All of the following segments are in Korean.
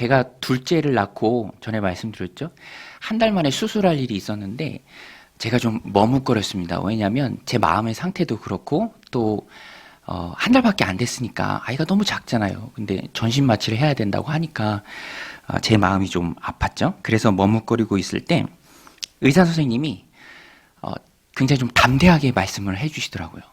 제가 둘째를 낳고 전에 말씀드렸죠. 한 달 만에 수술할 일이 있었는데 제가 좀 머뭇거렸습니다. 왜냐하면 제 마음의 상태도 그렇고 또 한 달밖에 안 됐으니까 아이가 너무 작잖아요. 근데 전신 마취를 해야 된다고 하니까 제 마음이 좀 아팠죠. 그래서 머뭇거리고 있을 때 의사 선생님이 굉장히 좀 담대하게 말씀을 해주시더라고요.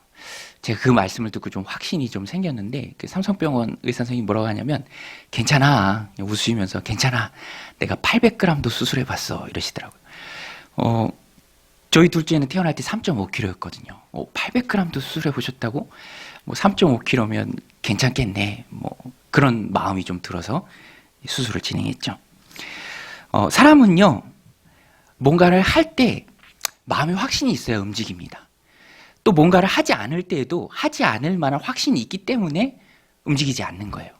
제가 그 말씀을 듣고 좀 확신이 좀 생겼는데 그 삼성병원 의사 선생님이 뭐라고 하냐면 괜찮아, 웃으시면서 괜찮아, 내가 800g도 수술해봤어 이러시더라고요. 저희 둘째는 태어날 때 3.5kg였거든요. 800g도 수술해보셨다고? 3.5kg면 괜찮겠네. 그런 마음이 좀 들어서 수술을 진행했죠. 사람은요, 뭔가를 할 때 마음의 확신이 있어야 움직입니다. 또 뭔가를 하지 않을 때에도 하지 않을 만한 확신이 있기 때문에 움직이지 않는 거예요.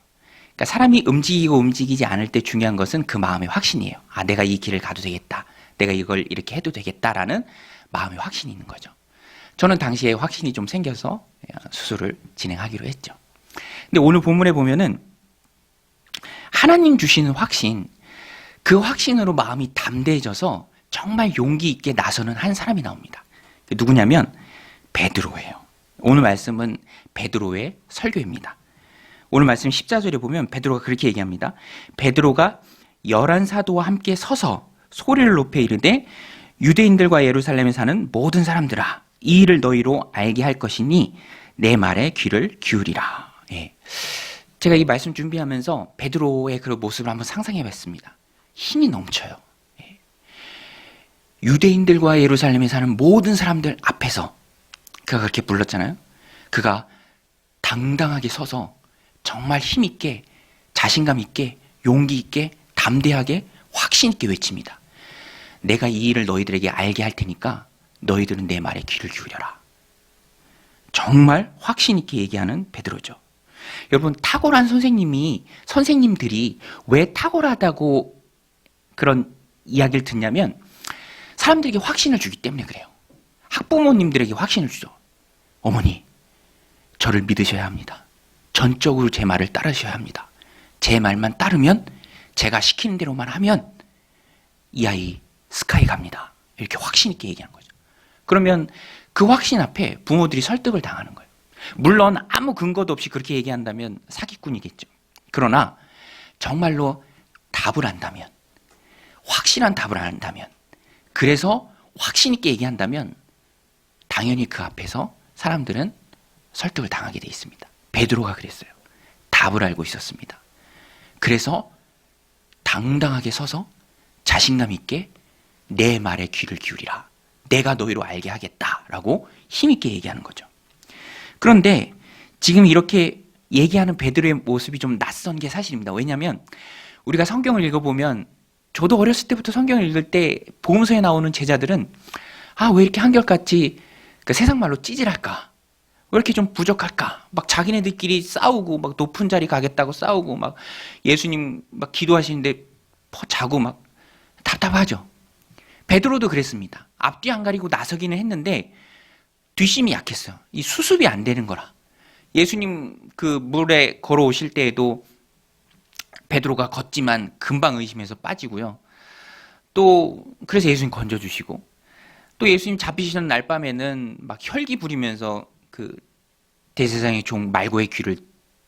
그러니까 사람이 움직이고 움직이지 않을 때 중요한 것은 그 마음의 확신이에요. 아, 내가 이 길을 가도 되겠다. 내가 이걸 이렇게 해도 되겠다라는 마음의 확신이 있는 거죠. 저는 당시에 확신이 좀 생겨서 수술을 진행하기로 했죠. 근데 오늘 본문에 보면은 하나님 주시는 확신, 그 확신으로 마음이 담대해져서 정말 용기 있게 나서는 한 사람이 나옵니다. 누구냐면 베드로예요. 오늘 말씀은 베드로의 설교입니다. 오늘 말씀 14절에 보면 베드로가 그렇게 얘기합니다. 베드로가 11사도와 함께 서서 소리를 높여 이르되 유대인들과 예루살렘에 사는 모든 사람들아, 이 일을 너희로 알게 할 것이니 내 말에 귀를 기울이라. 예. 제가 이 말씀 준비하면서 베드로의 그 모습을 한번 상상해 봤습니다. 힘이 넘쳐요. 예. 유대인들과 예루살렘에 사는 모든 사람들 앞에서 그가 그렇게 불렀잖아요. 그가 당당하게 서서 정말 힘 있게, 자신감 있게, 용기 있게, 담대하게, 확신 있게 외칩니다. 내가 이 일을 너희들에게 알게 할 테니까 너희들은 내 말에 귀를 기울여라. 정말 확신 있게 얘기하는 베드로죠. 여러분, 탁월한 선생님들이 왜 탁월하다고 그런 이야기를 듣냐면 사람들에게 확신을 주기 때문에 그래요. 학부모님들에게 확신을 주죠. 어머니, 저를 믿으셔야 합니다. 전적으로 제 말을 따르셔야 합니다. 제 말만 따르면, 제가 시키는 대로만 하면 이 아이 스카이 갑니다. 이렇게 확신 있게 얘기하는 거죠. 그러면 그 확신 앞에 부모들이 설득을 당하는 거예요. 물론 아무 근거도 없이 그렇게 얘기한다면 사기꾼이겠죠. 그러나 정말로 답을 안다면, 확실한 답을 안다면, 그래서 확신 있게 얘기한다면 당연히 그 앞에서 사람들은 설득을 당하게 돼 있습니다. 베드로가 그랬어요. 답을 알고 있었습니다. 그래서 당당하게 서서 자신감 있게 내 말에 귀를 기울이라. 내가 너희로 알게 하겠다라고 힘있게 얘기하는 거죠. 그런데 지금 이렇게 얘기하는 베드로의 모습이 좀 낯선 게 사실입니다. 왜냐하면 우리가 성경을 읽어보면, 저도 어렸을 때부터 성경을 읽을 때 복음서에 나오는 제자들은 왜 이렇게 한결같이 그 세상 말로 찌질할까? 왜 이렇게 좀 부족할까? 막 자기네들끼리 싸우고, 막 높은 자리 가겠다고 싸우고, 막 예수님 막 기도하시는데 자고 막 답답하죠. 베드로도 그랬습니다. 앞뒤 안 가리고 나서기는 했는데 뒷심이 약했어요. 이 수습이 안 되는 거라. 예수님 그 물에 걸어오실 때에도 베드로가 걷지만 금방 의심해서 빠지고요. 또 그래서 예수님 건져주시고, 또 예수님 잡히시는 날 밤에는 막 혈기 부리면서 그 대제사장의 종 말고의 귀를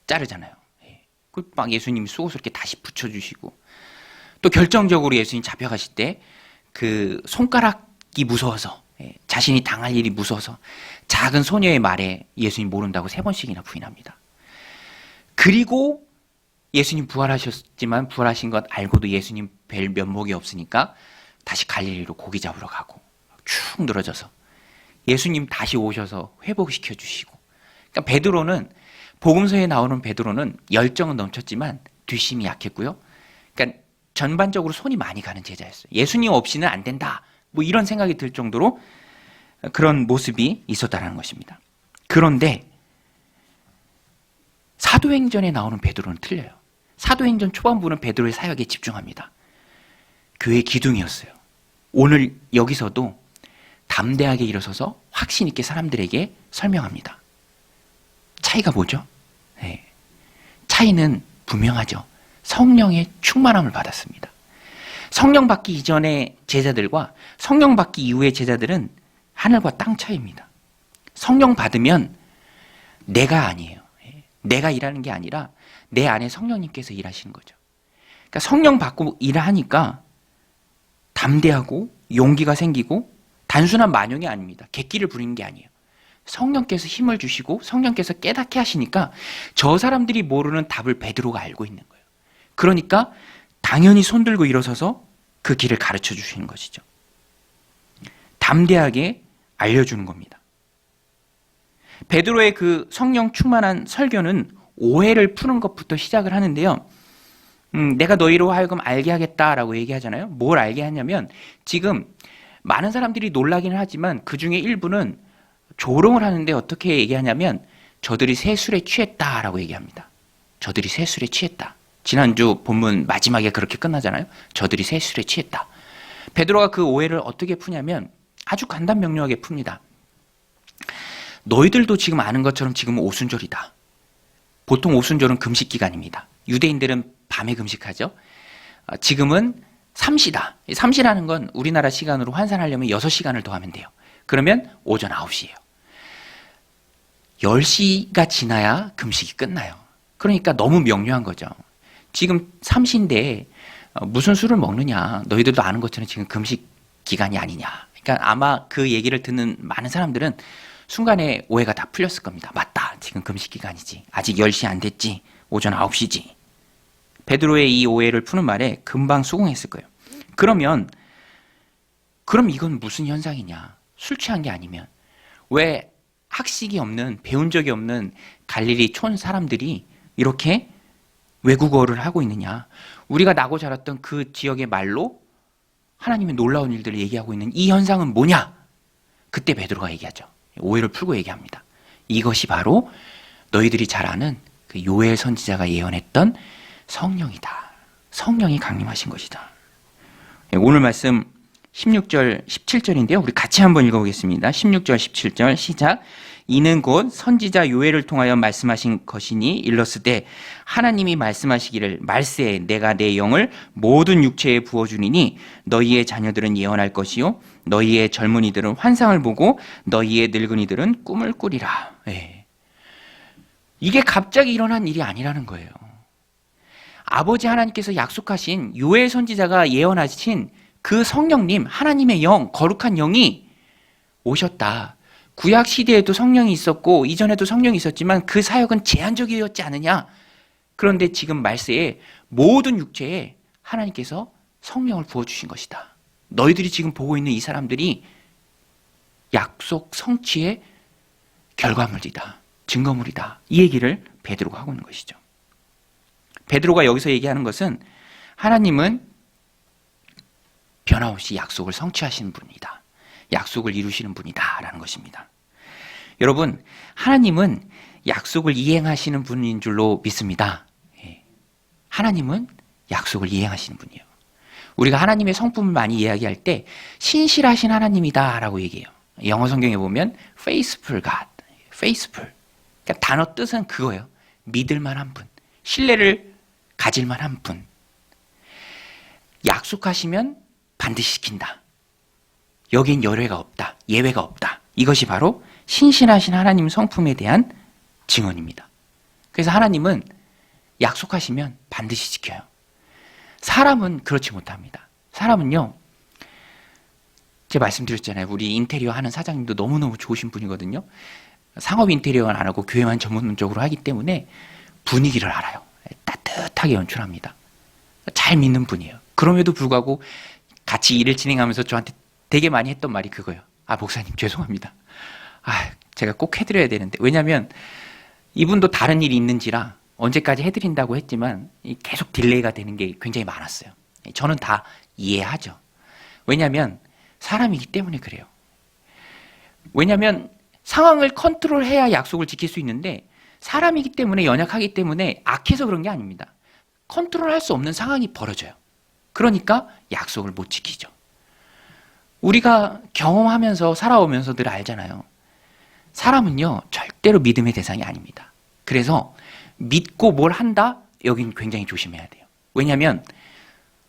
자르잖아요. 막 예수님이 수고스럽게 다시 붙여주시고, 또 결정적으로 예수님 잡혀가실 때 그 손가락이 무서워서, 자신이 당할 일이 무서워서 작은 소녀의 말에 예수님 모른다고 3번씩이나 부인합니다. 그리고 예수님 부활하셨지만 부활하신 것 알고도 예수님 뵐 면목이 없으니까 다시 갈릴리로 고기 잡으러 가고 축 늘어져서 예수님 다시 오셔서 회복시켜 주시고. 그러니까 베드로는, 복음서에 나오는 베드로는 열정은 넘쳤지만 뒷심이 약했고요. 그러니까 전반적으로 손이 많이 가는 제자였어요. 예수님 없이는 안 된다, 뭐 이런 생각이 들 정도로 그런 모습이 있었다는 것입니다. 그런데 사도행전에 나오는 베드로는 틀려요. 사도행전 초반부는 베드로의 사역에 집중합니다. 교회 기둥이었어요. 오늘 여기서도 담대하게 일어서서 확신 있게 사람들에게 설명합니다. 차이가 뭐죠? 차이는 분명하죠. 성령의 충만함을 받았습니다. 성령 받기 이전의 제자들과 성령 받기 이후의 제자들은 하늘과 땅 차이입니다. 성령 받으면 내가 아니에요. 내가 일하는 게 아니라 내 안에 성령님께서 일하시는 거죠. 그러니까 성령 받고 일하니까 담대하고 용기가 생기고 단순한 만용이 아닙니다. 객기를 부리는 게 아니에요. 성령께서 힘을 주시고 성령께서 깨닫게 하시니까 저 사람들이 모르는 답을 베드로가 알고 있는 거예요. 그러니까 당연히 손들고 일어서서 그 길을 가르쳐 주시는 것이죠. 담대하게 알려주는 겁니다. 베드로의 그 성령 충만한 설교는 오해를 푸는 것부터 시작을 하는데요. 내가 너희로 하여금 알게 하겠다라고 얘기하잖아요. 뭘 알게 하냐면 지금 많은 사람들이 놀라기는 하지만 그 중에 일부는 조롱을 하는데 어떻게 얘기하냐면 저들이 새 술에 취했다라고 얘기합니다. 저들이 새 술에 취했다. 지난주 본문 마지막에 그렇게 끝나잖아요. 저들이 새 술에 취했다. 베드로가 그 오해를 어떻게 푸냐면 아주 간단명료하게 풉니다. 너희들도 지금 아는 것처럼 지금은 오순절이다. 보통 오순절은 금식 기간입니다. 유대인들은 밤에 금식하죠. 지금은 삼시다. 삼시라는 건 우리나라 시간으로 환산하려면 6시간을 더하면 돼요. 그러면 오전 9시예요. 10시가 지나야 금식이 끝나요. 그러니까 너무 명료한 거죠. 지금 삼시인데 무슨 술을 먹느냐. 너희들도 아는 것처럼 지금 금식 기간이 아니냐. 그러니까 아마 그 얘기를 듣는 많은 사람들은 순간에 오해가 다 풀렸을 겁니다. 맞다. 지금 금식 기간이지. 아직 10시 안 됐지. 오전 9시지. 베드로의 이 오해를 푸는 말에 금방 수긍했을 거예요. 그럼 이건 무슨 현상이냐? 술 취한 게 아니면 왜 학식이 없는, 배운 적이 없는 갈릴리 촌 사람들이 이렇게 외국어를 하고 있느냐? 우리가 나고 자랐던 그 지역의 말로 하나님의 놀라운 일들을 얘기하고 있는 이 현상은 뭐냐? 그때 베드로가 얘기하죠. 오해를 풀고 얘기합니다. 이것이 바로 너희들이 잘 아는 그 요엘 선지자가 예언했던 성령이다. 성령이 강림하신 것이다. 오늘 말씀 16절, 17절인데요. 우리 같이 한번 읽어보겠습니다. 16절, 17절 시작. 이는 곧 선지자 요엘을 통하여 말씀하신 것이니 일렀으되 하나님이 말씀하시기를 말세에 내가 내 영을 모든 육체에 부어주리니 너희의 자녀들은 예언할 것이요 너희의 젊은이들은 환상을 보고 너희의 늙은이들은 꿈을 꾸리라. 예. 이게 갑자기 일어난 일이 아니라는 거예요. 아버지 하나님께서 약속하신 요엘 선지자가 예언하신 그 성령님, 하나님의 영, 거룩한 영이 오셨다. 구약 시대에도 성령이 있었고 이전에도 성령이 있었지만 그 사역은 제한적이었지 않느냐. 그런데 지금 말세에 모든 육체에 하나님께서 성령을 부어주신 것이다. 너희들이 지금 보고 있는 이 사람들이 약속 성취의 결과물이다. 증거물이다. 이 얘기를 베드로가 하고 있는 것이죠. 베드로가 여기서 얘기하는 것은 하나님은 변함없이 약속을 성취하시는 분이다. 약속을 이루시는 분이다 라는 것입니다. 여러분, 하나님은 약속을 이행하시는 분인 줄로 믿습니다. 하나님은 약속을 이행하시는 분이에요. 우리가 하나님의 성품을 많이 이야기할 때 신실하신 하나님이다 라고 얘기해요. 영어 성경에 보면 faithful God, faithful. 그러니까 단어 뜻은 그거예요. 믿을 만한 분, 신뢰를 가질 만한 분. 약속하시면 반드시 지킨다. 여긴 열외가 없다. 예외가 없다. 이것이 바로 신실하신 하나님 성품에 대한 증언입니다. 그래서 하나님은 약속하시면 반드시 지켜요. 사람은 그렇지 못합니다. 사람은요, 제가 말씀드렸잖아요. 우리 인테리어 하는 사장님도 너무너무 좋으신 분이거든요. 상업 인테리어는 안 하고 교회만 전문적으로 하기 때문에 분위기를 알아요. 따뜻하게 연출합니다. 잘 믿는 분이에요. 그럼에도 불구하고 같이 일을 진행하면서 저한테 되게 많이 했던 말이 그거예요. 아, 목사님 죄송합니다. 제가 꼭 해드려야 되는데. 왜냐하면 이분도 다른 일이 있는지라 언제까지 해드린다고 했지만 계속 딜레이가 되는 게 굉장히 많았어요. 저는 다 이해하죠. 왜냐하면 사람이기 때문에 그래요. 왜냐하면 상황을 컨트롤해야 약속을 지킬 수 있는데 사람이기 때문에, 연약하기 때문에 악해서 그런 게 아닙니다. 컨트롤할 수 없는 상황이 벌어져요. 그러니까 약속을 못 지키죠. 우리가 경험하면서 살아오면서 늘 알잖아요. 사람은요, 절대로 믿음의 대상이 아닙니다. 그래서 믿고 뭘 한다? 여긴 굉장히 조심해야 돼요. 왜냐하면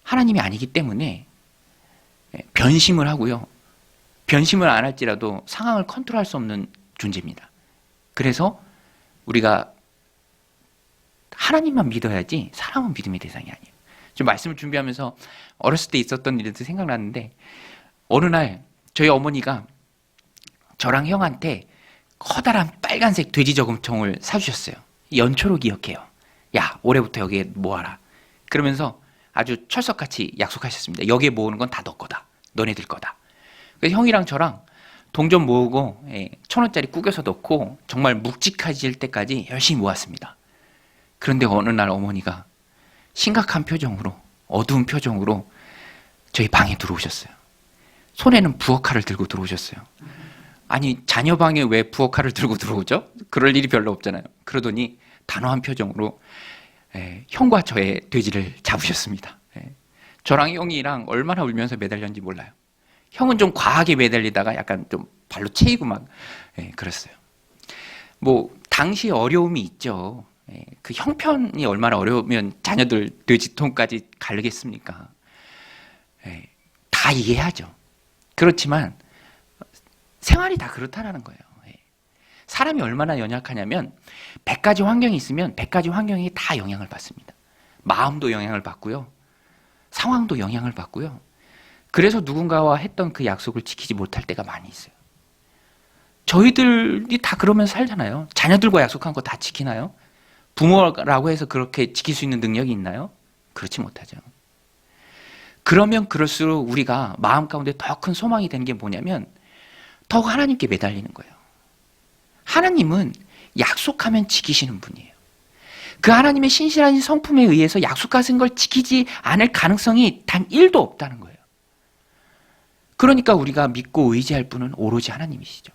하나님이 아니기 때문에 변심을 하고요. 변심을 안 할지라도 상황을 컨트롤할 수 없는 존재입니다. 그래서 우리가 하나님만 믿어야지 사람은 믿음의 대상이 아니에요. 좀 말씀을 준비하면서 어렸을 때 있었던 일도 생각났는데, 어느 날 저희 어머니가 저랑 형한테 커다란 빨간색 돼지 저금통을 사주셨어요. 연초로 기억해요. 야, 올해부터 여기에 모아라. 그러면서 아주 철석같이 약속하셨습니다. 여기에 모으는 건 다 너 거다. 너네들 거다. 그래서 형이랑 저랑 동전 모으고 1,000원짜리 구겨서 넣고 정말 묵직해질 때까지 열심히 모았습니다. 그런데 어느 날 어머니가 심각한 표정으로, 어두운 표정으로 저희 방에 들어오셨어요. 손에는 부엌칼을 들고 들어오셨어요. 아니, 자녀 방에 왜 부엌칼을 들고 들어오죠? 그럴 일이 별로 없잖아요. 그러더니 단호한 표정으로 형과 저의 돼지를 잡으셨습니다. 저랑 형이랑 얼마나 울면서 매달렸는지 몰라요. 형은 좀 과하게 매달리다가 약간 좀 발로 채이고 막 그랬어요. 뭐 당시 어려움이 있죠. 그 형편이 얼마나 어려우면 자녀들 돼지통까지 가르겠습니까? 다 이해하죠. 그렇지만 생활이 다 그렇다라는 거예요. 사람이 얼마나 연약하냐면 100가지 환경이 있으면 100가지 환경이 다 영향을 받습니다. 마음도 영향을 받고요. 상황도 영향을 받고요. 그래서 누군가와 했던 그 약속을 지키지 못할 때가 많이 있어요. 저희들이 다 그러면서 살잖아요. 자녀들과 약속한 거 다 지키나요? 부모라고 해서 그렇게 지킬 수 있는 능력이 있나요? 그렇지 못하죠. 그러면 그럴수록 우리가 마음 가운데 더 큰 소망이 되는 게 뭐냐면 더욱 하나님께 매달리는 거예요. 하나님은 약속하면 지키시는 분이에요. 그 하나님의 신실한 성품에 의해서 약속하신 걸 지키지 않을 가능성이 단 1도 없다는 거예요. 그러니까 우리가 믿고 의지할 분은 오로지 하나님이시죠.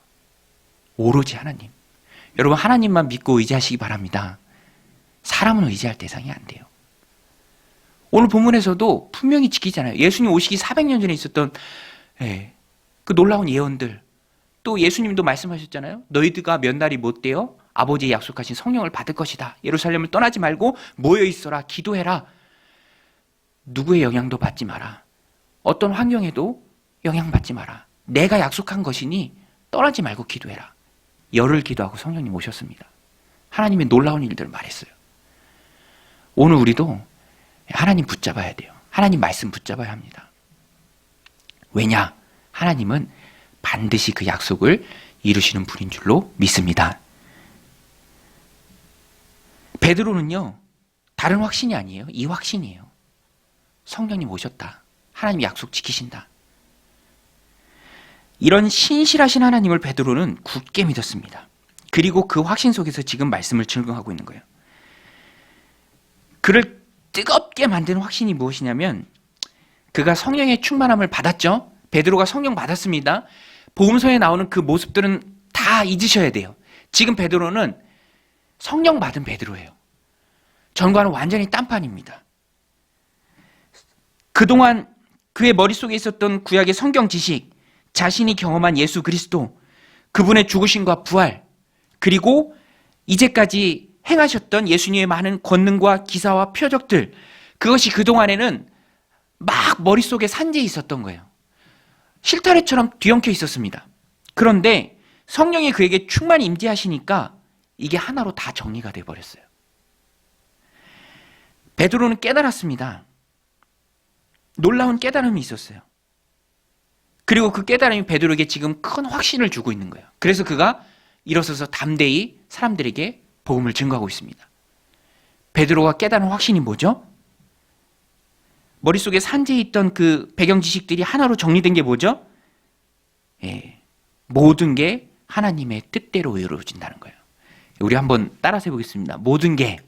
오로지 하나님. 여러분, 하나님만 믿고 의지하시기 바랍니다. 사람은 의지할 대상이 안 돼요. 오늘 본문에서도 분명히 지키잖아요. 예수님 오시기 400년 전에 있었던 그 놀라운 예언들. 또 예수님도 말씀하셨잖아요. 너희들가 몇 날이 못 되어 아버지의 약속하신 성령을 받을 것이다. 예루살렘을 떠나지 말고 모여있어라. 기도해라. 누구의 영향도 받지 마라. 어떤 환경에도 영향받지 마라. 내가 약속한 것이니 떠나지 말고 기도해라. 열흘 기도하고 성령님 오셨습니다. 하나님의 놀라운 일들을 말했어요. 오늘 우리도 하나님 붙잡아야 돼요. 하나님 말씀 붙잡아야 합니다. 왜냐? 하나님은 반드시 그 약속을 이루시는 분인 줄로 믿습니다. 베드로는요, 다른 확신이 아니에요. 이 확신이에요. 성령님 오셨다. 하나님 약속 지키신다. 이런 신실하신 하나님을 베드로는 굳게 믿었습니다. 그리고 그 확신 속에서 지금 말씀을 증거하고 있는 거예요. 그를 뜨겁게 만드는 확신이 무엇이냐면 그가 성령의 충만함을 받았죠. 베드로가 성령 받았습니다. 복음서에 나오는 그 모습들은 다 잊으셔야 돼요. 지금 베드로는 성령 받은 베드로예요. 전과는 완전히 딴판입니다. 그동안 그의 머릿속에 있었던 구약의 성경 지식, 자신이 경험한 예수 그리스도, 그분의 죽으심과 부활, 그리고 이제까지 행하셨던 예수님의 많은 권능과 기사와 표적들, 그것이 그동안에는 막 머릿속에 산재해 있었던 거예요. 실타래처럼 뒤엉켜 있었습니다. 그런데 성령이 그에게 충만히 임재하시니까 이게 하나로 다 정리가 돼버렸어요. 베드로는 깨달았습니다. 놀라운 깨달음이 있었어요. 그리고 그 깨달음이 베드로에게 지금 큰 확신을 주고 있는 거예요. 그래서 그가 일어서서 담대히 사람들에게 복음을 증거하고 있습니다. 베드로가 깨달은 확신이 뭐죠? 머릿속에 산재해 있던 그 배경 지식들이 하나로 정리된 게 뭐죠? 모든 게 하나님의 뜻대로 이루어진다는 거예요. 우리 한번 따라서 해보겠습니다. 모든 게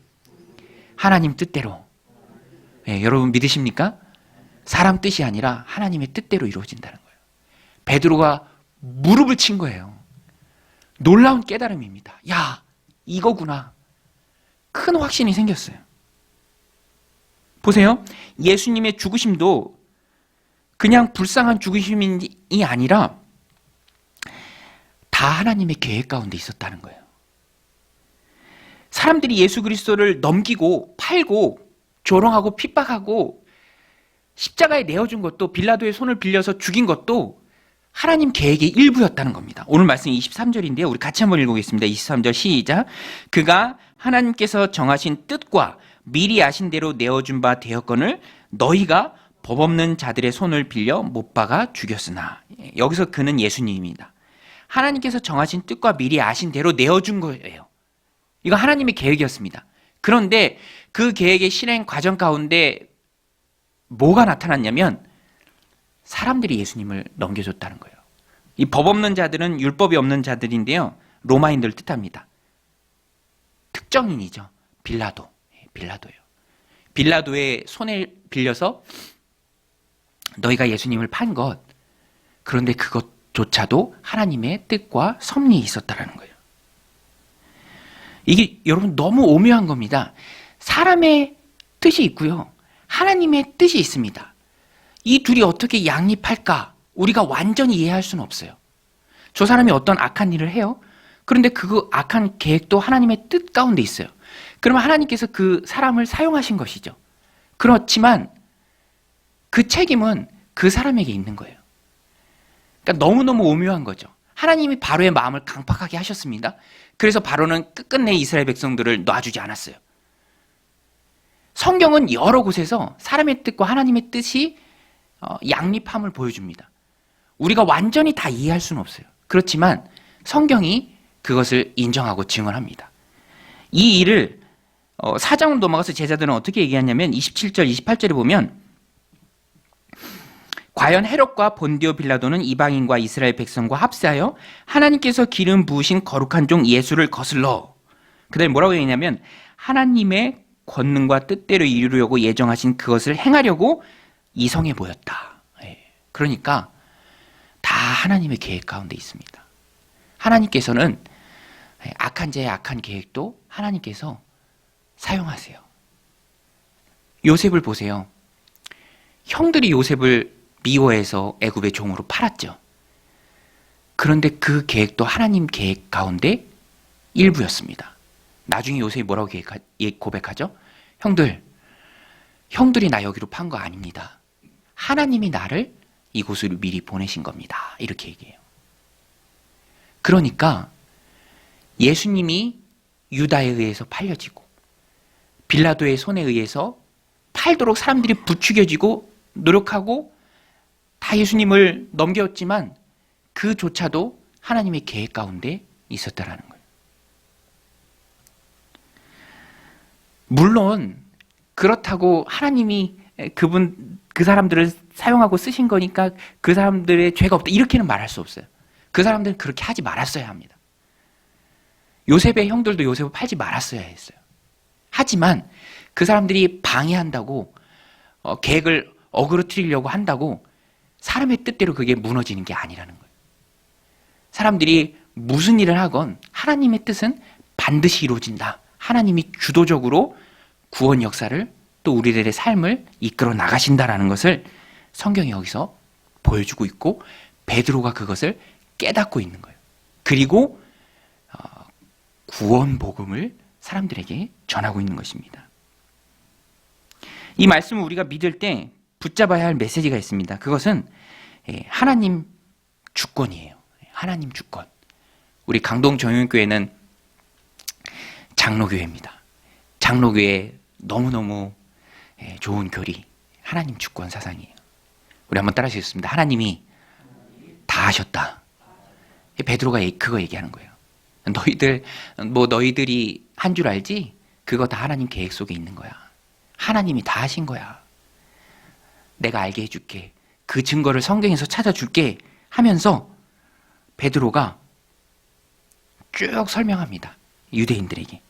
하나님 뜻대로. 여러분 믿으십니까? 사람 뜻이 아니라 하나님의 뜻대로 이루어진다는 거예요. 베드로가 무릎을 친 거예요. 놀라운 깨달음입니다. 야, 이거구나. 큰 확신이 생겼어요. 보세요. 예수님의 죽으심도 그냥 불쌍한 죽으심이 아니라 다 하나님의 계획 가운데 있었다는 거예요. 사람들이 예수 그리스도를 넘기고 팔고 조롱하고 핍박하고 십자가에 내어준 것도, 빌라도의 손을 빌려서 죽인 것도 하나님 계획의 일부였다는 겁니다. 오늘 말씀 23절인데요. 우리 같이 한번 읽어보겠습니다. 23절 시작. 그가 하나님께서 정하신 뜻과 미리 아신 대로 내어준 바 되었거늘 너희가 법 없는 자들의 손을 빌려 못 박아 죽였으나. 여기서 그는 예수님입니다. 하나님께서 정하신 뜻과 미리 아신 대로 내어준 거예요. 이거 하나님의 계획이었습니다. 그런데 그 계획의 실행 과정 가운데 뭐가 나타났냐면 사람들이 예수님을 넘겨줬다는 거예요. 이 법 없는 자들은 율법이 없는 자들인데요. 로마인들을 뜻합니다. 특정인이죠. 빌라도예요. 빌라도의 손을 빌려서 너희가 예수님을 판 것, 그런데 그것조차도 하나님의 뜻과 섭리에 있었다라는 거예요. 이게 여러분 너무 오묘한 겁니다. 사람의 뜻이 있고요. 하나님의 뜻이 있습니다. 이 둘이 어떻게 양립할까? 우리가 완전히 이해할 수는 없어요. 저 사람이 어떤 악한 일을 해요. 그런데 그 악한 계획도 하나님의 뜻 가운데 있어요. 그러면 하나님께서 그 사람을 사용하신 것이죠. 그렇지만 그 책임은 그 사람에게 있는 거예요. 그러니까 너무너무 오묘한 거죠. 하나님이 바로의 마음을 강팍하게 하셨습니다. 그래서 바로는 끝끝내 이스라엘 백성들을 놔주지 않았어요. 성경은 여러 곳에서 사람의 뜻과 하나님의 뜻이 양립함을 보여줍니다. 우리가 완전히 다 이해할 수는 없어요. 그렇지만 성경이 그것을 인정하고 증언합니다. 이 일을 사장으로 넘어가서 제자들은 어떻게 얘기하냐면 27절, 28절에 보면 과연 헤롯과 본디오 빌라도는 이방인과 이스라엘 백성과 합세하여 하나님께서 기름 부으신 거룩한 종 예수를 거슬러, 그 다음에 뭐라고 얘기하냐면 하나님의 권능과 뜻대로 이루려고 예정하신 그것을 행하려고 이성해 보였다. 그러니까 다 하나님의 계획 가운데 있습니다. 하나님께서는 악한 자의 악한 계획도 하나님께서 사용하세요. 요셉을 보세요. 형들이 요셉을 미워해서 애굽의 종으로 팔았죠. 그런데 그 계획도 하나님 계획 가운데 일부였습니다. 나중에 요셉이 뭐라고 고백하죠? 형들이 나 여기로 판 거 아닙니다. 하나님이 나를 이곳으로 미리 보내신 겁니다. 이렇게 얘기해요. 그러니까 예수님이 유다에 의해서 팔려지고 빌라도의 손에 의해서 팔도록 사람들이 부추겨지고 노력하고 다 예수님을 넘겼지만 그조차도 하나님의 계획 가운데 있었다라는 거예요. 물론 그렇다고 하나님이 그 사람들을 사용하고 쓰신 거니까 그 사람들의 죄가 없다 이렇게는 말할 수 없어요. 그 사람들은 그렇게 하지 말았어야 합니다. 요셉의 형들도 요셉을 팔지 말았어야 했어요. 하지만 그 사람들이 방해한다고 계획을 어그러뜨리려고 한다고 사람의 뜻대로 그게 무너지는 게 아니라는 거예요. 사람들이 무슨 일을 하건 하나님의 뜻은 반드시 이루어진다. 하나님이 주도적으로 구원 역사를 또 우리들의 삶을 이끌어 나가신다라는 것을 성경이 여기서 보여주고 있고 베드로가 그것을 깨닫고 있는 거예요. 그리고 구원 복음을 사람들에게 전하고 있는 것입니다. 이 말씀을 우리가 믿을 때 붙잡아야 할 메시지가 있습니다. 그것은 하나님 주권이에요. 하나님 주권. 우리 강동 정용교회는 장로교회입니다. 장로교회 너무너무 좋은 교리, 하나님 주권 사상이에요. 우리 한번 따라 하시겠습니다. 하나님이 다 하셨다. 베드로가 그거 얘기하는 거예요. 너희들이 한 줄 알지? 그거 다 하나님 계획 속에 있는 거야. 하나님이 다 하신 거야. 내가 알게 해줄게. 그 증거를 성경에서 찾아줄게 하면서 베드로가 쭉 설명합니다. 유대인들에게.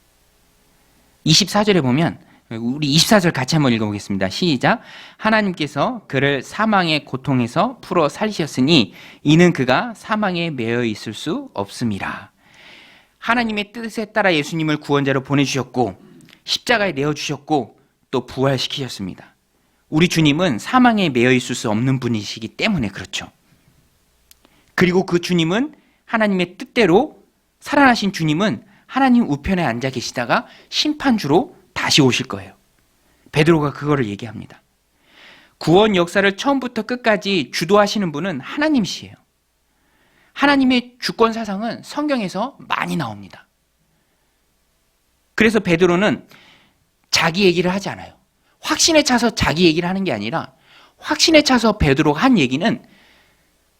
24절에 보면 우리 24절 같이 한번 읽어보겠습니다. 시작. 하나님께서 그를 사망의 고통에서 풀어 살리셨으니 이는 그가 사망에 매여 있을 수 없음이라. 하나님의 뜻에 따라 예수님을 구원자로 보내주셨고 십자가에 내어주셨고 또 부활시키셨습니다. 우리 주님은 사망에 매여 있을 수 없는 분이시기 때문에 그렇죠. 그리고 그 주님은 하나님의 뜻대로 살아나신 주님은 하나님 우편에 앉아 계시다가 심판주로 다시 오실 거예요. 베드로가 그거를 얘기합니다. 구원 역사를 처음부터 끝까지 주도하시는 분은 하나님이시에요. 하나님의 주권 사상은 성경에서 많이 나옵니다. 그래서 베드로는 자기 얘기를 하지 않아요. 확신에 차서 자기 얘기를 하는 게 아니라 확신에 차서 베드로가 한 얘기는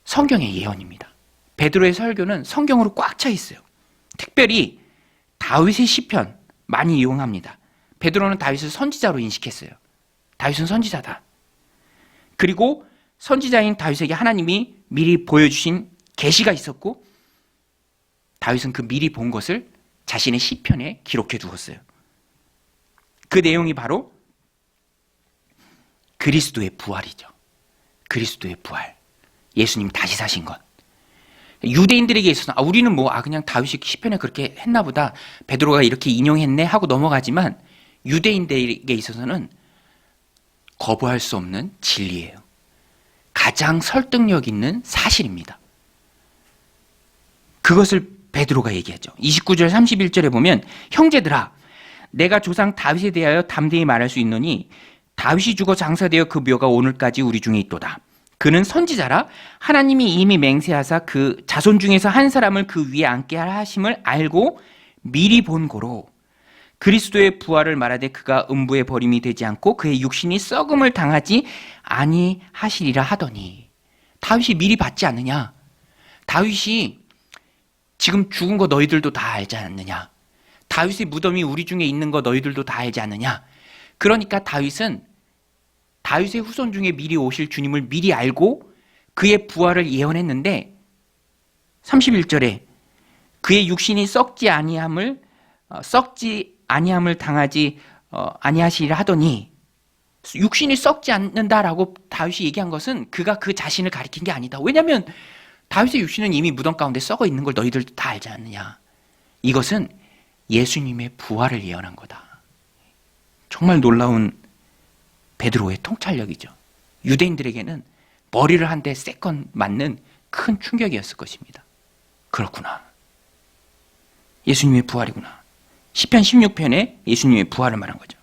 성경의 예언입니다. 베드로의 설교는 성경으로 꽉 차 있어요. 특별히 다윗의 시편 많이 이용합니다. 베드로는 다윗을 선지자로 인식했어요. 다윗은 선지자다. 그리고 선지자인 다윗에게 하나님이 미리 보여주신 계시가 있었고 다윗은 그 미리 본 것을 자신의 시편에 기록해 두었어요. 그 내용이 바로 그리스도의 부활이죠. 그리스도의 부활. 예수님이 다시 사신 것. 유대인들에게 있어서 우리는 그냥 다윗이 시편에 그렇게 했나 보다, 베드로가 이렇게 인용했네 하고 넘어가지만 유대인들에게 있어서는 거부할 수 없는 진리예요. 가장 설득력 있는 사실입니다. 그것을 베드로가 얘기하죠. 29절 31절에 보면 형제들아 내가 조상 다윗에 대하여 담대히 말할 수 있노니 다윗이 죽어 장사되어 그 묘가 오늘까지 우리 중에 있도다. 그는 선지자라 하나님이 이미 맹세하사 그 자손 중에서 한 사람을 그 위에 앉게 하심을 알고 미리 본 고로 그리스도의 부활을 말하되 그가 음부에 버림이 되지 않고 그의 육신이 썩음을 당하지 아니하시리라 하더니, 다윗이 미리 봤지 않느냐? 다윗이 지금 죽은 거 너희들도 다 알지 않느냐? 다윗의 무덤이 우리 중에 있는 거 너희들도 다 알지 않느냐? 그러니까 다윗은 다윗의 후손 중에 미리 오실 주님을 미리 알고 그의 부활을 예언했는데 31절에 그의 육신이 썩지 아니함을 당하지 아니하시리라 하더니, 육신이 썩지 않는다라고 다윗이 얘기한 것은 그가 그 자신을 가리킨 게 아니다. 왜냐하면 다윗의 육신은 이미 무덤 가운데 썩어 있는 걸 너희들도 다 알지 않느냐. 이것은 예수님의 부활을 예언한 거다. 정말 놀라운 베드로의 통찰력이죠. 유대인들에게는 머리를 한 대 세컨 맞는 큰 충격이었을 것입니다. 그렇구나. 예수님의 부활이구나. 시편 16편에 예수님의 부활을 말한 거죠.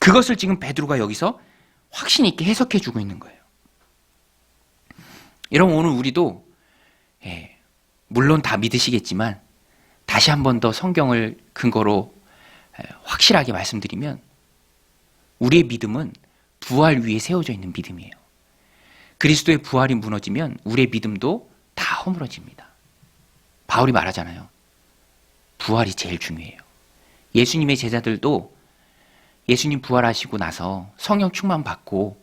그것을 지금 베드로가 여기서 확신 있게 해석해 주고 있는 거예요. 여러분, 오늘 우리도 물론 다 믿으시겠지만 다시 한 번 더 성경을 근거로 확실하게 말씀드리면 우리의 믿음은 부활 위에 세워져 있는 믿음이에요. 그리스도의 부활이 무너지면 우리의 믿음도 다 허물어집니다. 바울이 말하잖아요. 부활이 제일 중요해요. 예수님의 제자들도 예수님 부활하시고 나서 성령 충만 받고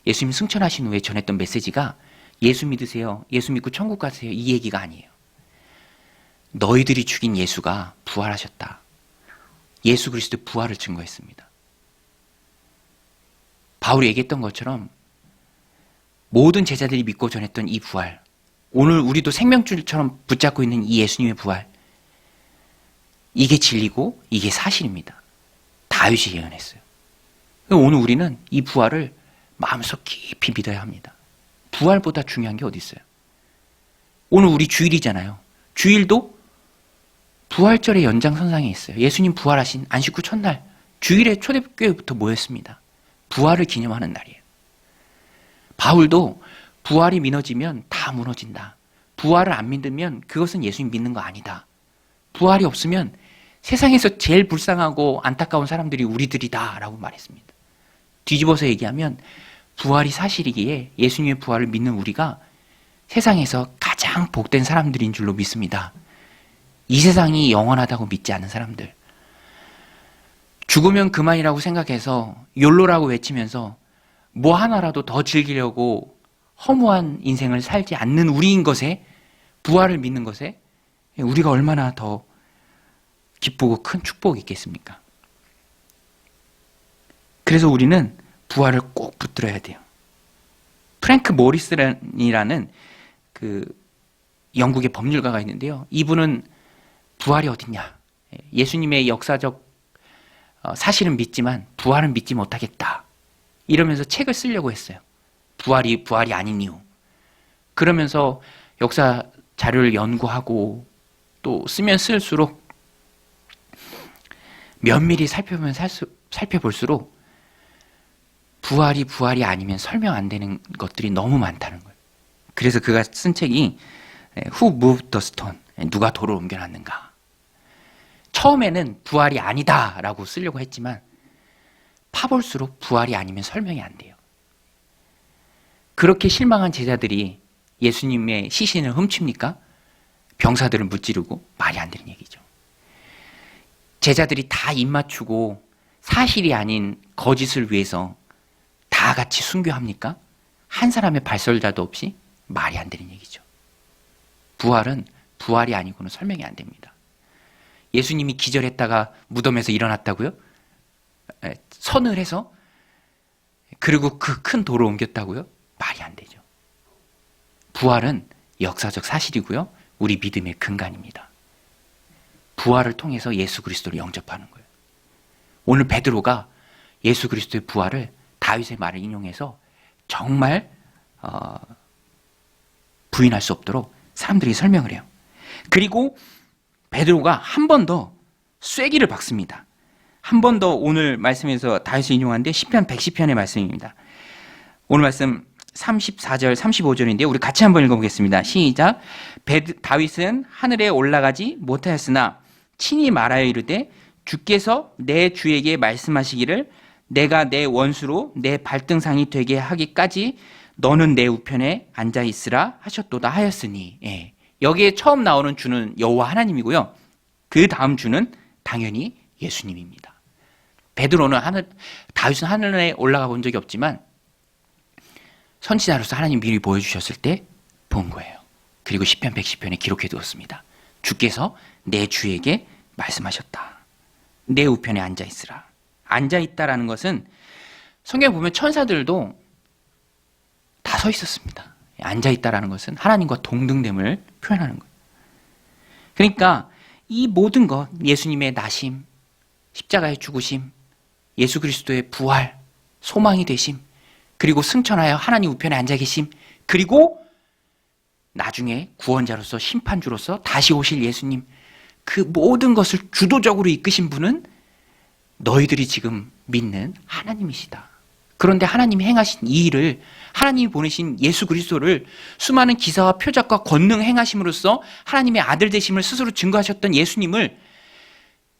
예수님 승천하신 후에 전했던 메시지가 예수 믿으세요, 예수 믿고 천국 가세요, 이 얘기가 아니에요. 너희들이 죽인 예수가 부활하셨다. 예수 그리스도의 부활을 증거했습니다. 바울이 얘기했던 것처럼 모든 제자들이 믿고 전했던 이 부활, 오늘 우리도 생명줄처럼 붙잡고 있는 이 예수님의 부활, 이게 진리고 이게 사실입니다. 다윗이 예언했어요. 오늘 우리는 이 부활을 마음속 깊이 믿어야 합니다. 부활보다 중요한 게 어디 있어요? 오늘 우리 주일이잖아요. 주일도 부활절의 연장선상에 있어요. 예수님 부활하신 안식 후 첫날 주일에 초대교회부터 모였습니다. 부활을 기념하는 날이에요. 바울도 부활이 무너지면 다 무너진다. 부활을 안 믿으면 그것은 예수님 믿는 거 아니다. 부활이 없으면 세상에서 제일 불쌍하고 안타까운 사람들이 우리들이다 라고 말했습니다. 뒤집어서 얘기하면 부활이 사실이기에 예수님의 부활을 믿는 우리가 세상에서 가장 복된 사람들인 줄로 믿습니다. 이 세상이 영원하다고 믿지 않는 사람들, 죽으면 그만이라고 생각해서 욜로라고 외치면서 뭐 하나라도 더 즐기려고 허무한 인생을 살지 않는 우리인 것에, 부활을 믿는 것에 우리가 얼마나 더 기쁘고 큰 축복이 있겠습니까? 그래서 우리는 부활을 꼭 붙들어야 돼요. 프랭크 모리슨이라는 그 영국의 법률가가 있는데요. 이분은 부활이 어딨냐, 예수님의 역사적 사실은 믿지만 부활은 믿지 못하겠다, 이러면서 책을 쓰려고 했어요. 부활이 아닌 이유. 그러면서 역사 자료를 연구하고 또 쓰면 쓸수록 면밀히 살펴볼수록 부활이 아니면 설명 안 되는 것들이 너무 많다는 거예요. 그래서 그가 쓴 책이 Who Moved the Stone? 누가 돌을 옮겨놨는가? 처음에는 부활이 아니다 라고 쓰려고 했지만 파볼수록 부활이 아니면 설명이 안 돼요. 그렇게 실망한 제자들이 예수님의 시신을 훔칩니까? 병사들을 무찌르고 말이 안 되는 얘기죠. 제자들이 다 입맞추고 사실이 아닌 거짓을 위해서 다 같이 순교합니까? 한 사람의 발설자도 없이 말이 안 되는 얘기죠. 부활은 부활이 아니고는 설명이 안 됩니다. 예수님이 기절했다가 무덤에서 일어났다고요? 선을 해서 그리고 그 큰 돌을 옮겼다고요? 말이 안 되죠. 부활은 역사적 사실이고요. 우리 믿음의 근간입니다. 부활을 통해서 예수 그리스도를 영접하는 거예요. 오늘 베드로가 예수 그리스도의 부활을 다윗의 말을 인용해서 정말 부인할 수 없도록 사람들이 설명을 해요. 그리고 베드로가 한 번 더 쐐기를 박습니다. 한 번 더 오늘 말씀에서 다윗을 인용하는데 시편 110편의 말씀입니다. 오늘 말씀 34절, 35절인데 우리 같이 한번 읽어보겠습니다. 시작. 다윗은 하늘에 올라가지 못하였으나 친히 말하여 이르되 주께서 내 주에게 말씀하시기를 내가 내 원수로 내 발등상이 되게 하기까지 너는 내 우편에 앉아 있으라 하셨도다 하였으니. 예. 여기에 처음 나오는 주는 여호와 하나님이고요. 그 다음 주는 당연히 예수님입니다. 다윗은 하늘에 올라가 본 적이 없지만 선지자로서 하나님 미리 보여주셨을 때 본 거예요. 그리고 시편 110편에 기록해 두었습니다. 주께서 내 주에게 말씀하셨다. 내 우편에 앉아 있으라. 앉아 있다라는 것은 성경에 보면 천사들도 다 서 있었습니다. 앉아 있다라는 것은 하나님과 동등됨을 표현하는 거예요. 그러니까 이 모든 것, 예수님의 나심, 십자가의 죽으심, 예수 그리스도의 부활, 소망이 되심, 그리고 승천하여 하나님 우편에 앉아 계심, 그리고 나중에 구원자로서 심판주로서 다시 오실 예수님, 그 모든 것을 주도적으로 이끄신 분은 너희들이 지금 믿는 하나님이시다. 그런데 하나님이 행하신 이 일을, 하나님이 보내신 예수 그리스도를 수많은 기사와 표적과 권능 행하심으로써 하나님의 아들 되심을 스스로 증거하셨던 예수님을,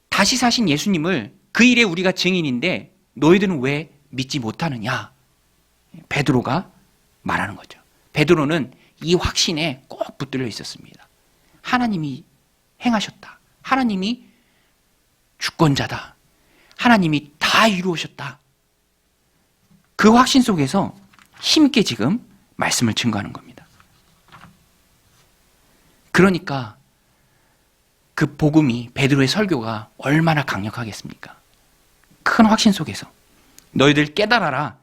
다시 사신 예수님을, 그 일에 우리가 증인인데 너희들은 왜 믿지 못하느냐? 베드로가 말하는 거죠. 베드로는 이 확신에 꼭 붙들려 있었습니다. 하나님이 행하셨다. 하나님이 주권자다. 하나님이 다 이루으셨다. 그 확신 속에서 힘있게 지금 말씀을 증거하는 겁니다. 그러니까 그 복음이, 베드로의 설교가 얼마나 강력하겠습니까? 큰 확신 속에서 너희들 깨달아라.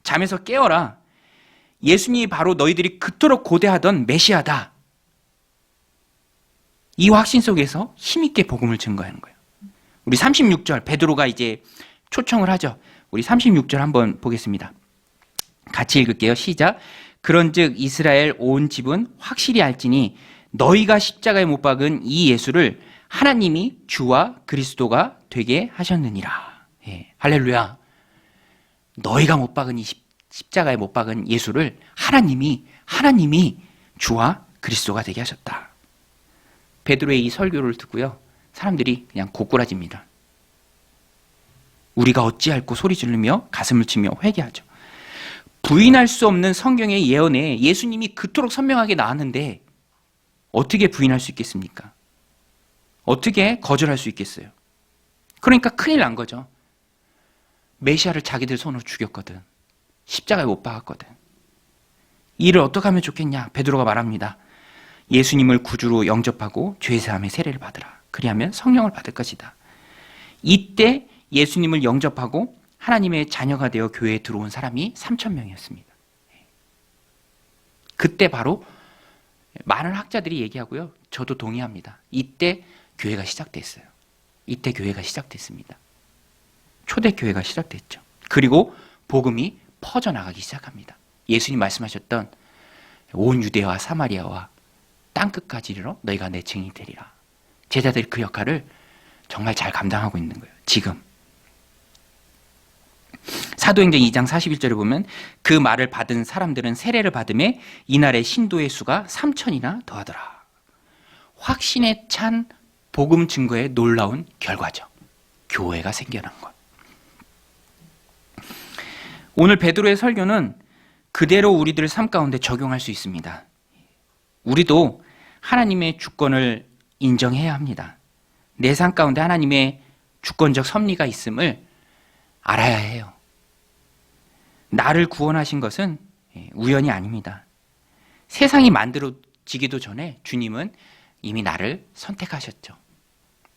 잠에서 깨어라. 예수님이 바로 너희들이 그토록 고대하던 메시아다. 이 확신 속에서 힘있게 복음을 증거하는 거예요. 우리 36절, 베드로가 이제 초청을 하죠. 우리 36절 한번 보겠습니다. 같이 읽을게요. 시작. 그런즉 이스라엘 온 집은 확실히 알지니 너희가 십자가에 못 박은 이 예수를 하나님이 주와 그리스도가 되게 하셨느니라. 예, 할렐루야. 너희가 못 박은 이 십자가에 못 박은 예수를 하나님이 주와 그리스도가 되게 하셨다. 베드로의 이 설교를 듣고요, 사람들이 그냥 고꾸라집니다. 우리가 어찌할꼬 소리 지르며 가슴을 치며 회개하죠. 부인할 수 없는 성경의 예언에 예수님이 그토록 선명하게 나왔는데 어떻게 부인할 수 있겠습니까? 어떻게 거절할 수 있겠어요? 그러니까 큰일 난 거죠. 메시아를 자기들 손으로 죽였거든. 십자가에 못 박았거든. 이를 어떻게 하면 좋겠냐? 베드로가 말합니다. 예수님을 구주로 영접하고 죄사함의 세례를 받으라. 그리하면 성령을 받을 것이다. 이때 예수님을 영접하고 하나님의 자녀가 되어 교회에 들어온 사람이 3,000명이었습니다. 그때 바로 많은 학자들이 얘기하고요, 저도 동의합니다. 이때 교회가 시작됐어요. 이때 교회가 시작됐습니다. 초대교회가 시작됐죠. 그리고 복음이 퍼져나가기 시작합니다. 예수님 말씀하셨던 온 유대와 사마리아와 땅끝까지 이르러 너희가 내 증인이 되리라. 제자들이 그 역할을 정말 잘 감당하고 있는 거예요. 지금. 사도행전 2장 41절에 보면 그 말을 받은 사람들은 세례를 받음에 이날의 신도의 수가 3,000이나 더하더라. 확신에 찬 복음 증거의 놀라운 결과죠. 교회가 생겨난 것. 오늘 베드로의 설교는 그대로 우리들 삶 가운데 적용할 수 있습니다. 우리도 하나님의 주권을 인정해야 합니다. 내 삶 가운데 하나님의 주권적 섭리가 있음을 알아야 해요. 나를 구원하신 것은 우연이 아닙니다. 세상이 만들어지기도 전에 주님은 이미 나를 선택하셨죠.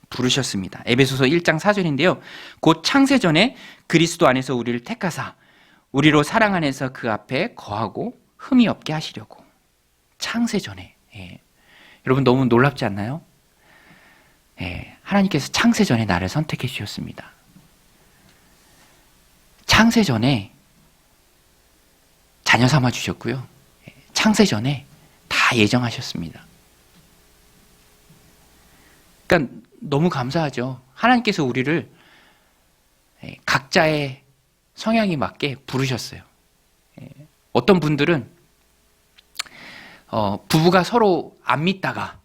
부르셨습니다. 에베소서 1장 4절인데요. 곧 창세전에 그리스도 안에서 우리를 택하사 우리로 사랑 안에서 그 앞에 거하고 흠이 없게 하시려고. 창세전에. 여러분 너무 놀랍지 않나요? 하나님께서 창세전에 나를 선택해 주셨습니다. 창세전에 자녀 삼아 주셨고요. 창세전에 다 예정하셨습니다. 그러니까 너무 감사하죠. 하나님께서 우리를 각자의 성향에 맞게 부르셨어요. 어떤 분들은 부부가 서로 안 믿다가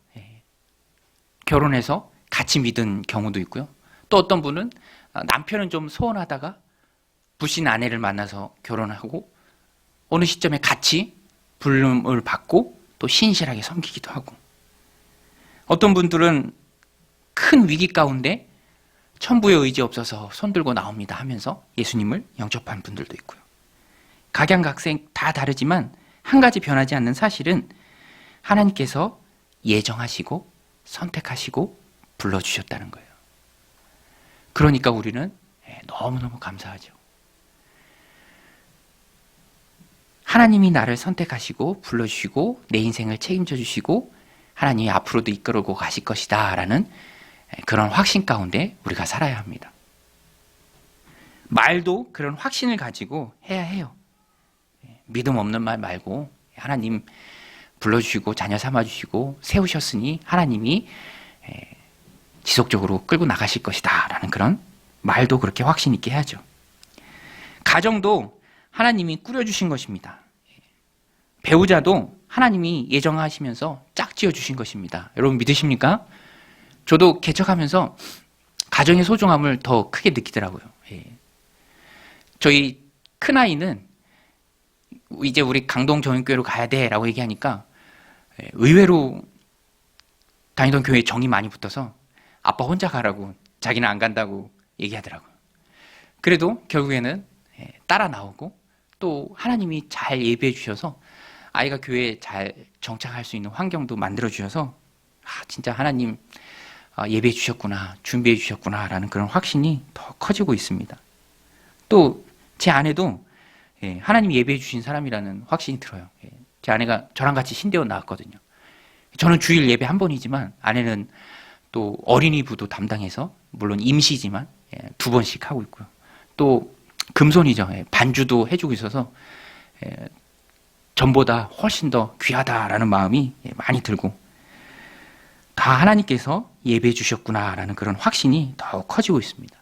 결혼해서 같이 믿은 경우도 있고요. 또 어떤 분은 남편은 좀 소원하다가 부신 아내를 만나서 결혼하고 어느 시점에 같이 부름을 받고 또 신실하게 섬기기도 하고, 어떤 분들은 큰 위기 가운데 천부의 의지 없어서 손들고 나옵니다 하면서 예수님을 영접한 분들도 있고요. 각양각색 다 다르지만 한 가지 변하지 않는 사실은 하나님께서 예정하시고 선택하시고 불러주셨다는 거예요. 그러니까 우리는 너무너무 감사하죠. 하나님이 나를 선택하시고 불러주시고 내 인생을 책임져 주시고 하나님이 앞으로도 이끌고 가실 것이다 라는 그런 확신 가운데 우리가 살아야 합니다. 말도 그런 확신을 가지고 해야 해요. 믿음 없는 말 말고 하나님 불러주시고 자녀 삼아주시고 세우셨으니 하나님이 지속적으로 끌고 나가실 것이다 라는 그런 말도 그렇게 확신 있게 해야죠. 가정도 하나님이 꾸려주신 것입니다. 배우자도 하나님이 예정하시면서 짝지어 주신 것입니다. 여러분 믿으십니까? 저도 개척하면서 가정의 소중함을 더 크게 느끼더라고요. 저희 큰아이는 이제 우리 강동 정인교회로 가야 돼 라고 얘기하니까 의외로 다니던 교회에 정이 많이 붙어서 아빠 혼자 가라고, 자기는 안 간다고 얘기하더라고요. 그래도 결국에는 따라 나오고 또 하나님이 잘 예배해 주셔서 아이가 교회에 잘 정착할 수 있는 환경도 만들어 주셔서 진짜 하나님 예배해 주셨구나, 준비해 주셨구나 라는 그런 확신이 더 커지고 있습니다. 또 제 아내도 하나님 예배해 주신 사람이라는 확신이 들어요. 제 아내가 저랑 같이 신대원 나왔거든요. 저는 주일 예배 한 번이지만 아내는 또 어린이부도 담당해서 물론 임시지만 2번씩 하고 있고요. 또 금손이죠. 반주도 해주고 있어서 전보다 훨씬 더 귀하다라는 마음이 많이 들고, 다 하나님께서 예배해 주셨구나라는 그런 확신이 더 커지고 있습니다.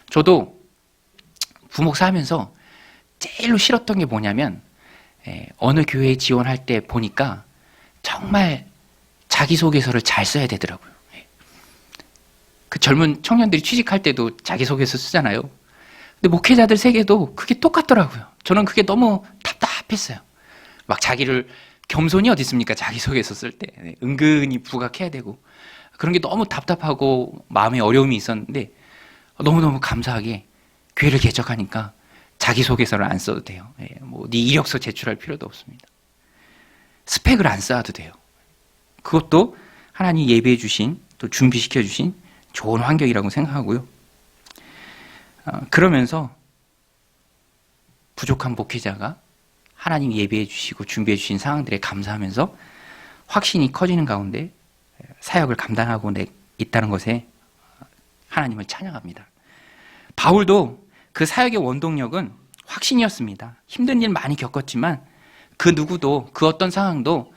저도 부목사 하면서 제일로 싫었던 게 뭐냐면 어느 교회에 지원할 때 보니까 정말 자기소개서를 잘 써야 되더라고요. 그 젊은 청년들이 취직할 때도 자기소개서 쓰잖아요. 근데 목회자들 세계도 그게 똑같더라고요. 저는 그게 너무 답답했어요. 막 자기를, 겸손이 어디 있습니까? 자기소개서 쓸 때. 은근히 부각해야 되고. 그런 게 너무 답답하고 마음에 어려움이 있었는데 너무너무 감사하게 교회를 개척하니까 자기소개서를 안 써도 돼요. 네 이력서 제출할 필요도 없습니다. 스펙을 안 쌓아도 돼요. 그것도 하나님 예배해 주신, 또 준비시켜 주신 좋은 환경이라고 생각하고요. 그러면서 부족한 목회자가 하나님 예배해 주시고 준비해 주신 상황들에 감사하면서 확신이 커지는 가운데 사역을 감당하고 있다는 것에 하나님을 찬양합니다. 바울도 그 사역의 원동력은 확신이었습니다. 힘든 일 많이 겪었지만 그 누구도, 그 어떤 상황도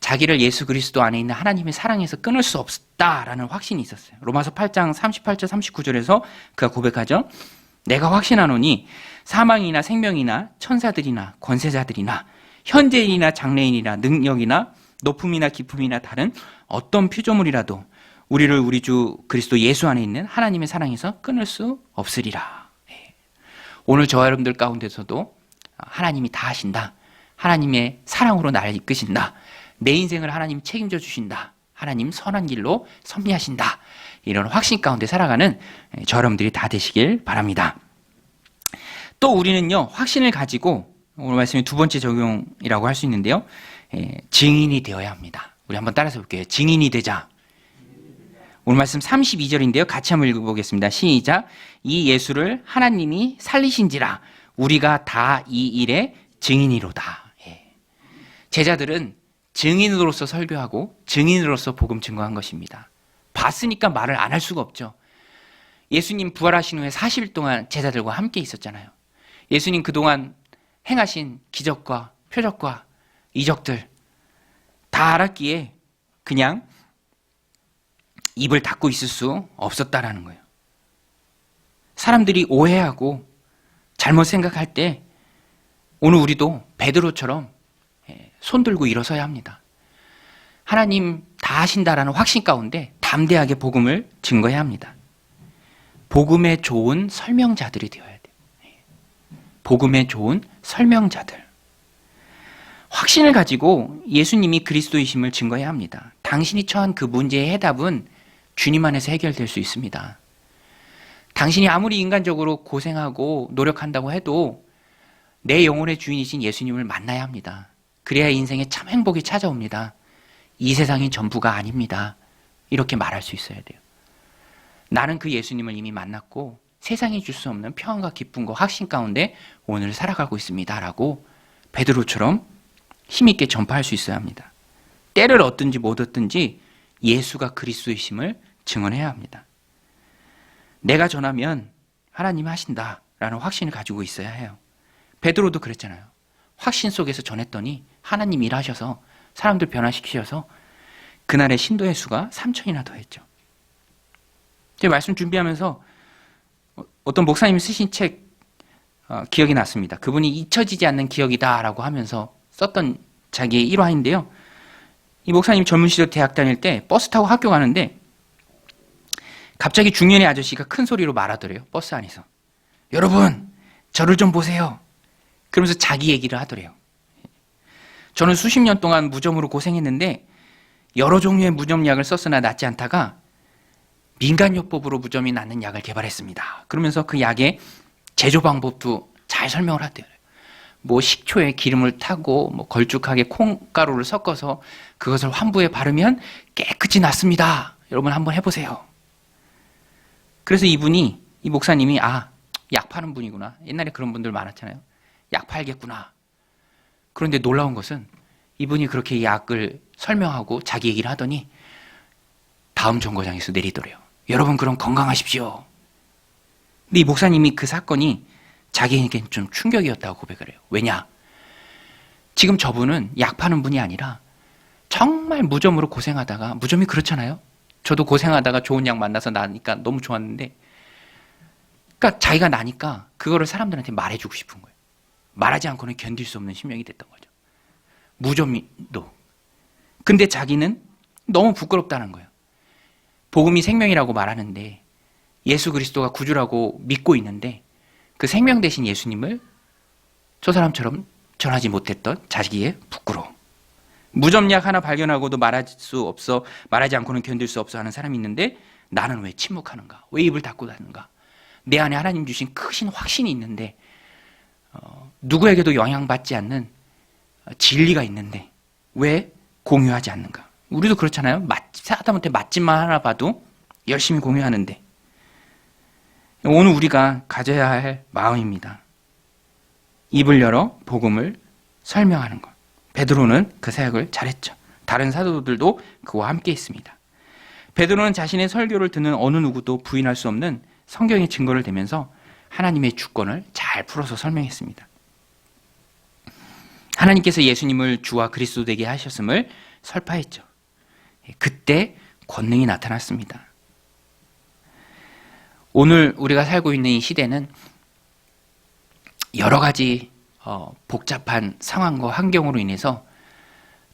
자기를 예수 그리스도 안에 있는 하나님의 사랑에서 끊을 수 없다라는 확신이 있었어요. 로마서 8장 38절 39절에서 그가 고백하죠. 내가 확신하노니 사망이나 생명이나 천사들이나 권세자들이나 현재인이나 장래인이나 능력이나 높음이나 깊음이나 다른 어떤 피조물이라도 우리를 우리 주 그리스도 예수 안에 있는 하나님의 사랑에서 끊을 수 없으리라. 오늘 저와 여러분들 가운데서도 하나님이 다 하신다. 하나님의 사랑으로 나를 이끄신다. 내 인생을 하나님 책임져 주신다. 하나님 선한 길로 섭리하신다. 이런 확신 가운데 살아가는 저 여러분들이 다 되시길 바랍니다. 또 우리는요, 확신을 가지고 오늘 말씀의 두 번째 적용이라고 할 수 있는데요. 증인이 되어야 합니다. 우리 한번 따라서 볼게요. 증인이 되자. 오늘 말씀 32절인데요. 같이 한번 읽어보겠습니다. 시작. 이 예수를 하나님이 살리신지라 우리가 다 이 일의 증인이로다. 제자들은 증인으로서 설교하고 증인으로서 복음 증거한 것입니다. 봤으니까 말을 안 할 수가 없죠. 예수님 부활하신 후에 40일 동안 제자들과 함께 있었잖아요. 예수님 그동안 행하신 기적과 표적과 이적들 다 알았기에 그냥 입을 닫고 있을 수 없었다라는 거예요. 사람들이 오해하고 잘못 생각할 때 오늘 우리도 베드로처럼 손 들고 일어서야 합니다. 하나님 다 하신다라는 확신 가운데 담대하게 복음을 증거해야 합니다. 복음에 좋은 설명자들이 되어야 돼요. 복음에 좋은 설명자들. 확신을 가지고 예수님이 그리스도이심을 증거해야 합니다. 당신이 처한 그 문제의 해답은 주님 안에서 해결될 수 있습니다. 당신이 아무리 인간적으로 고생하고 노력한다고 해도 내 영혼의 주인이신 예수님을 만나야 합니다. 그래야 인생에 참 행복이 찾아옵니다. 이 세상이 전부가 아닙니다. 이렇게 말할 수 있어야 돼요. 나는 그 예수님을 이미 만났고 세상이 줄 수 없는 평안과 기쁨과 확신 가운데 오늘 살아가고 있습니다. 라고 베드로처럼 힘있게 전파할 수 있어야 합니다. 때를 얻든지 못 얻든지 예수가 그리스도이심을 증언해야 합니다. 내가 전하면 하나님이 하신다라는 확신을 가지고 있어야 해요. 베드로도 그랬잖아요. 확신 속에서 전했더니 하나님 일하셔서 사람들 변화시키셔서 그날의 신도의 수가 3,000이나 더했죠. 제가 말씀 준비하면서 어떤 목사님이 쓰신 책 기억이 났습니다. 그분이 잊혀지지 않는 기억이다라고 하면서 썼던 자기의 일화인데요. 이 목사님 젊은 시절 대학 다닐 때 버스 타고 학교 가는데 갑자기 중년의 아저씨가 큰 소리로 말하더래요. 버스 안에서. 여러분, 저를 좀 보세요. 그러면서 자기 얘기를 하더래요. 저는 수십 년 동안 무좀으로 고생했는데 여러 종류의 무좀약을 썼으나 낫지 않다가 민간요법으로 무좀이 낫는 약을 개발했습니다. 그러면서 그 약의 제조 방법도 잘 설명을 하대요. 뭐 식초에 기름을 타고 뭐 걸쭉하게 콩가루를 섞어서 그것을 환부에 바르면 깨끗이 낫습니다. 여러분 한번 해보세요. 그래서 이 목사님이 약 파는 분이구나. 옛날에 그런 분들 많았잖아요. 약 팔겠구나. 그런데 놀라운 것은 이분이 그렇게 약을 설명하고 자기 얘기를 하더니 다음 정거장에서 내리더래요. 여러분 그럼 건강하십시오. 근데 이 목사님이 그 사건이 자기에겐 좀 충격이었다고 고백을 해요. 왜냐? 지금 저분은 약 파는 분이 아니라 정말 무좀으로 고생하다가, 무좀이 그렇잖아요. 저도 고생하다가 좋은 약 만나서 나니까 너무 좋았는데, 그러니까 자기가 나니까 그거를 사람들한테 말해주고 싶은 거예요. 말하지 않고는 견딜 수 없는 심령이 됐던 거죠. 무좀도. 근데 자기는 너무 부끄럽다는 거예요. 복음이 생명이라고 말하는데 예수 그리스도가 구주라고 믿고 있는데 그 생명 대신 예수님을 저 사람처럼 전하지 못했던 자기의 부끄러움. 무좀약 하나 발견하고도 말하지 않고는 견딜 수 없어 하는 사람이 있는데 나는 왜 침묵하는가? 왜 입을 닫고 다는가? 내 안에 하나님 주신 크신 확신이 있는데 누구에게도 영향받지 않는 진리가 있는데 왜 공유하지 않는가? 우리도 그렇잖아요. 사람한테 맛집만 하나 봐도 열심히 공유하는데 오늘 우리가 가져야 할 마음입니다. 입을 열어 복음을 설명하는 것. 베드로는 그 사역을 잘했죠. 다른 사도들도 그와 함께 있습니다. 베드로는 자신의 설교를 듣는 어느 누구도 부인할 수 없는 성경의 증거를 대면서 하나님의 주권을 잘 풀어서 설명했습니다. 하나님께서 예수님을 주와 그리스도 되게 하셨음을 설파했죠. 그때 권능이 나타났습니다. 오늘 우리가 살고 있는 이 시대는 여러 가지 복잡한 상황과 환경으로 인해서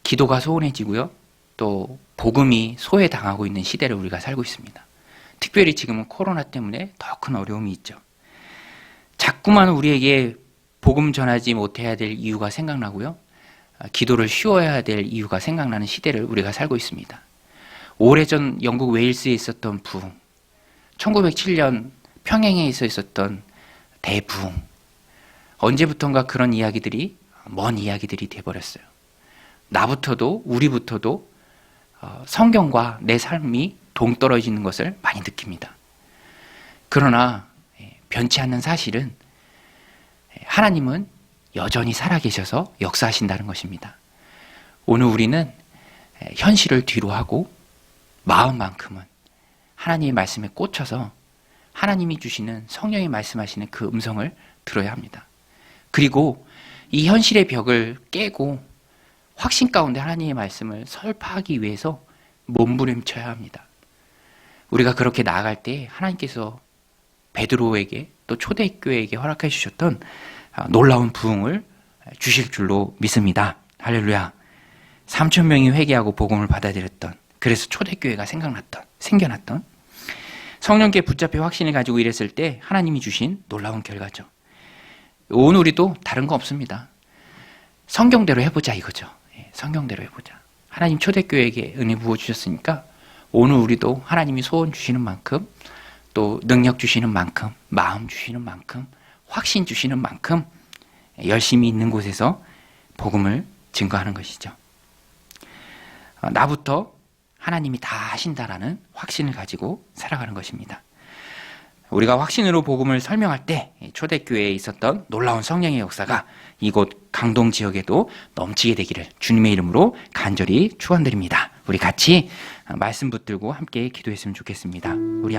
기도가 소원해지고요. 또 복음이 소외당하고 있는 시대를 우리가 살고 있습니다. 특별히 지금은 코로나 때문에 더 큰 어려움이 있죠. 자꾸만 우리에게 복음 전하지 못해야 될 이유가 생각나고요. 기도를 쉬워야 될 이유가 생각나는 시대를 우리가 살고 있습니다. 오래전 영국 웨일스에 있었던 부흥, 1907년 평양에 있었던 대부흥, 언제부턴가 그런 이야기들이 먼 이야기들이 돼버렸어요. 나부터도 우리부터도 성경과 내 삶이 동떨어지는 것을 많이 느낍니다. 그러나 변치 않는 사실은 하나님은 여전히 살아계셔서 역사하신다는 것입니다. 오늘 우리는 현실을 뒤로 하고 마음만큼은 하나님의 말씀에 꽂혀서 하나님이 주시는 성령이 말씀하시는 그 음성을 들어야 합니다. 그리고 이 현실의 벽을 깨고 확신 가운데 하나님의 말씀을 설파하기 위해서 몸부림쳐야 합니다. 우리가 그렇게 나아갈 때 하나님께서 베드로에게 또 초대교회에게 허락해 주셨던 놀라운 부흥을 주실 줄로 믿습니다. 할렐루야. 3,000명이 회개하고 복음을 받아들였던, 그래서 초대교회가 생겨났던 성령께 붙잡혀 확신을 가지고 일했을 때 하나님이 주신 놀라운 결과죠. 오늘 우리도 다른 거 없습니다. 성경대로 해보자 이거죠. 성경대로 해보자. 하나님 초대교회에게 은혜 부어주셨으니까 오늘 우리도 하나님이 소원 주시는 만큼, 또 능력 주시는 만큼, 마음 주시는 만큼, 확신 주시는 만큼 열심히 있는 곳에서 복음을 증거하는 것이죠. 나부터 하나님이 다 하신다라는 확신을 가지고 살아가는 것입니다. 우리가 확신으로 복음을 설명할 때 초대교회에 있었던 놀라운 성령의 역사가 이곳 강동 지역에도 넘치게 되기를 주님의 이름으로 간절히 축원드립니다. 우리 같이 말씀 붙들고 함께 기도했으면 좋겠습니다. 우리